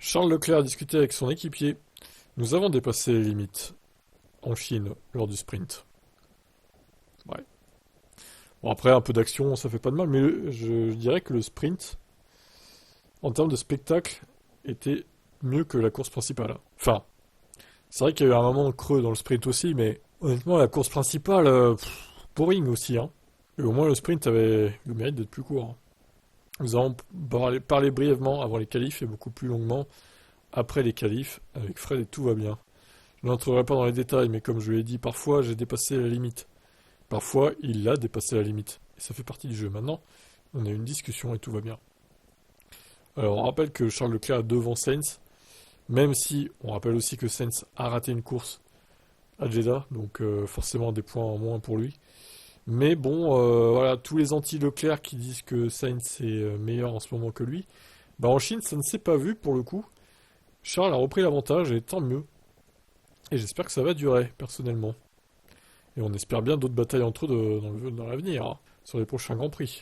Charles Leclerc a discuté avec son équipier. Nous avons dépassé les limites en Chine lors du sprint. Ouais. Bon, après, un peu d'action, ça fait pas de mal, mais je dirais que le sprint, en termes de spectacle, était mieux que la course principale. Enfin, c'est vrai qu'il y a eu un moment creux dans le sprint aussi, mais honnêtement, la course principale, boring aussi, hein. Et au moins, le sprint avait le mérite d'être plus court, hein. Nous avons parlé brièvement avant les qualifs et beaucoup plus longuement après les qualifs avec Fred et tout va bien. Je n'entrerai pas dans les détails, mais comme je l'ai dit, parfois j'ai dépassé la limite. Parfois, il a dépassé la limite. Et ça fait partie du jeu. Maintenant, on a une discussion et tout va bien. Alors, on rappelle que Charles Leclerc est devant Sainz, même si on rappelle aussi que Sainz a raté une course à Jeddah, donc forcément des points en moins pour lui. Mais bon, voilà, tous les anti-Leclerc qui disent que Sainz est meilleur en ce moment que lui, bah en Chine, ça ne s'est pas vu pour le coup. Charles a repris l'avantage et tant mieux. Et j'espère que ça va durer, personnellement. Et on espère bien d'autres batailles entre eux dans l'avenir, hein, sur les prochains Grands Prix.